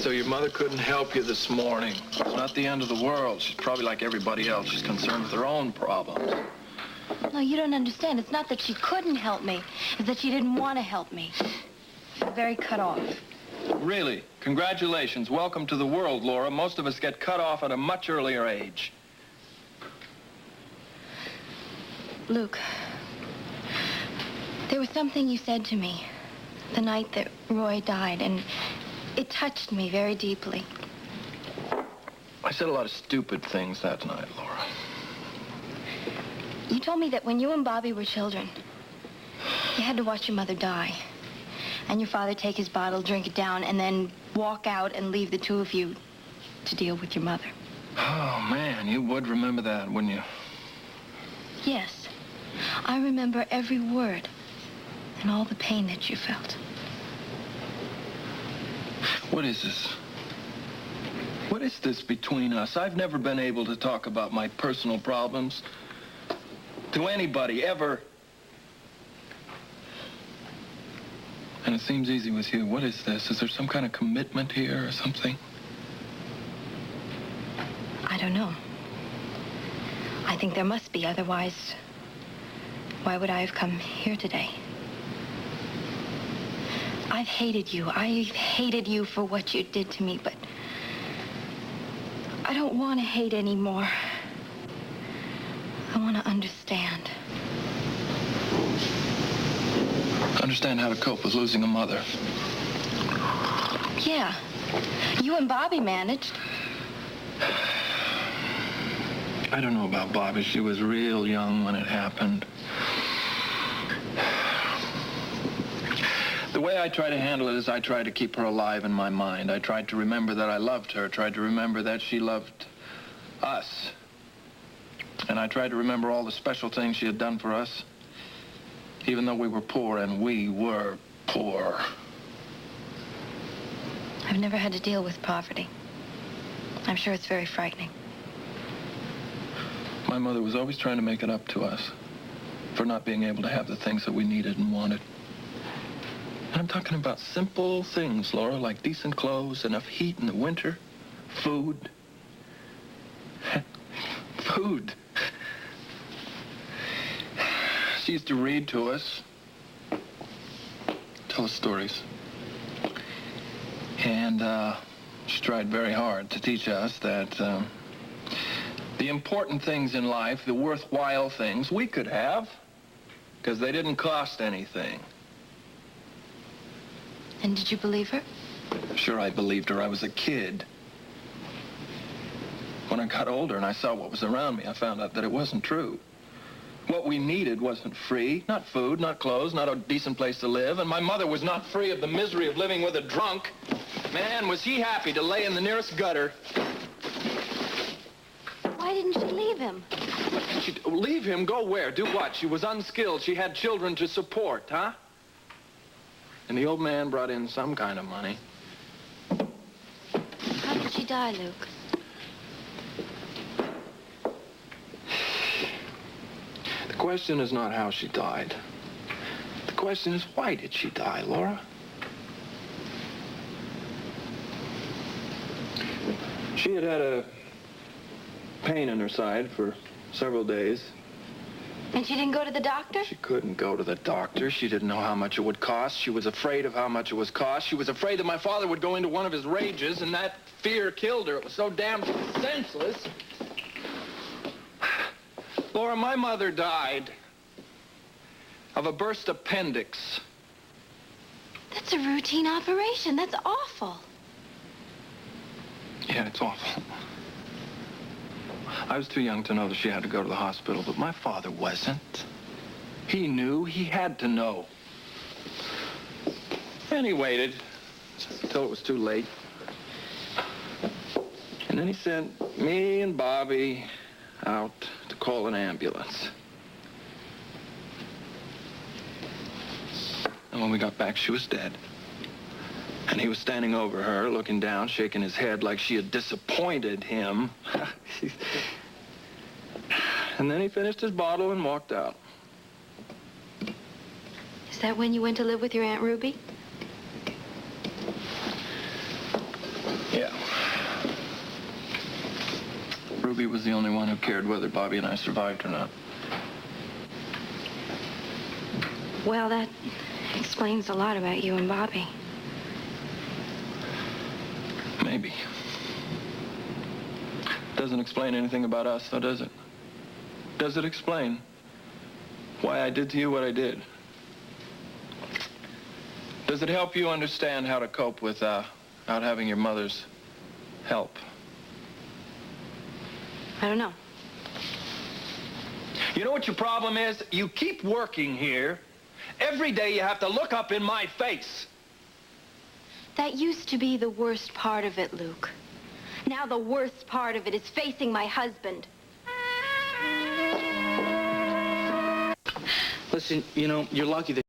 So your mother couldn't help you this morning. It's not the end of the world. She's probably like everybody else. She's concerned with her own problems. No, you don't understand. It's not that she couldn't help me. It's that she didn't want to help me. She's very cut off. Really? Congratulations. Welcome to the world, Laura. Most of us get cut off at a much earlier age. Luke, there was something you said to me the night that Roy died, and it touched me very deeply. I said a lot of stupid things that night, Laura. You told me that when you and Bobby were children, you had to watch your mother die, and your father take his bottle, drink it down, and then walk out and leave the two of you to deal with your mother. Oh, man, you would remember that, wouldn't you? Yes. I remember every word and all the pain that you felt. What is this? What is this between us? I've never been able to talk about my personal problems to anybody, ever. And it seems easy with you. What is this? Is there some kind of commitment here or something? I don't know. I think there must be, otherwise, why would I have come here today? I've hated you. I've hated you for what you did to me, but I don't want to hate anymore. I want to understand. Understand how to cope with losing a mother. Yeah. You and Bobby managed. I don't know about Bobby. She was real young when it happened. The way I try to handle it is I try to keep her alive in my mind. I tried to remember that I loved her, tried to remember that she loved us. And I tried to remember all the special things she had done for us, even though we were poor, and we were poor. I've never had to deal with poverty. I'm sure it's very frightening. My mother was always trying to make it up to us for not being able to have the things that we needed and wanted. And I'm talking about simple things, Laura, like decent clothes, enough heat in the winter, food. Food. She used to read to us, tell us stories. And she tried very hard to teach us that the important things in life, the worthwhile things, we could have because they didn't cost anything. And did you believe her? Sure, I believed her. I was a kid. When I got older and I saw what was around me, I found out that it wasn't true. What we needed wasn't free. Not food, not clothes, not a decent place to live. And my mother was not free of the misery of living with a drunk. Man, was he happy to lay in the nearest gutter. Why didn't she leave him? She'd leave him? Go where? Do what? She was unskilled. She had children to support, huh? And the old man brought in some kind of money. How did she die, Luke? The question is not how she died. The question is, why did she die, Laura? She had had a pain in her side for several days. And she didn't go to the doctor? She couldn't go to the doctor. She didn't know how much it would cost. She was afraid of how much it was cost. She was afraid that my father would go into one of his rages, and that fear killed her. It was so damn senseless. Laura, my mother died of a burst appendix. That's a routine operation. That's awful. Yeah, it's awful. I was too young to know that she had to go to the hospital, but my father wasn't. He knew. He had to know. And he waited until it was too late. And then he sent me and Bobby out to call an ambulance. And when we got back, she was dead. And he was standing over her, looking down, shaking his head like she had disappointed him. And then he finished his bottle and walked out. Is that when you went to live with your Aunt Ruby? Yeah. Ruby was the only one who cared whether Bobby and I survived or not. Well, that explains a lot about you and Bobby. Maybe. Doesn't explain anything about us, though, does it? Does it explain why I did to you what I did? Does it help you understand how to cope without having your mother's help? I don't know. You know what your problem is? You keep working here. Every day you have to look up in my face. That used to be the worst part of it, Luke. Now the worst part of it is facing my husband. Listen, you know, you're lucky that